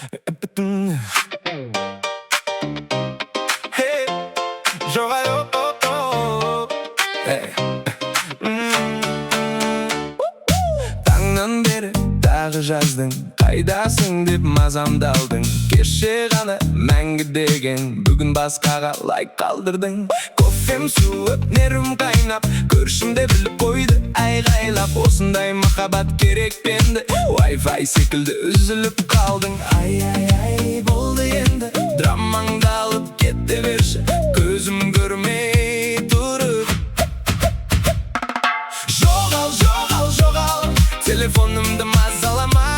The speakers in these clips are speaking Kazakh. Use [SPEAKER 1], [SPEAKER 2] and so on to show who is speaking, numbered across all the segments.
[SPEAKER 1] Hey, joga yo, oh, oh. Hey. Tаңнан бері тағы жаздың, қайдасың деп мазамды алдың. Кеше ғана мәңгі деген, бүгін басқаға лайк қалдырдың. Кофем суып, нервім қайнап, көршімде біліп қойды айғайлап. Осындай махаббат керек пенді, Wi-Fi секілді үзіліп қалдың. Ай, болды енді, драмаңды алып кете берші, көзім көрмей тұрып. Жоғал, телефонымды мазалама.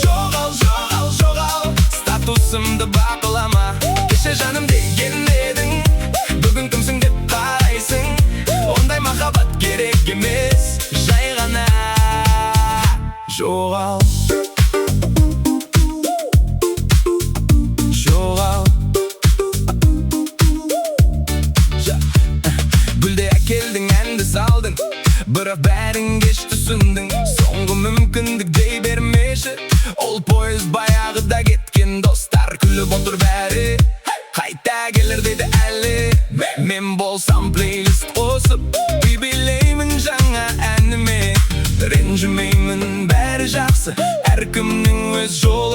[SPEAKER 1] Жоғал, статусымды бақылама. Кеше жаным деген едің, бүгін кімсің деп қарайсың. Ондай махаббат керек емес, жай ғана жоғал. Гүлде әкелдің, әнді салдың, бірақ бәрін кеш түсіндің. Соңғы мүмкіндік дей бермеші, ол пойыз баяғыда кеткен. Достар күліп отыр бәрі, қайта келер дейді әлі. Мен болсам плейлист қосып, билеймін жаңа әніме. Ренжімеймін, бәрі жақсы, әркімнің өз жолы.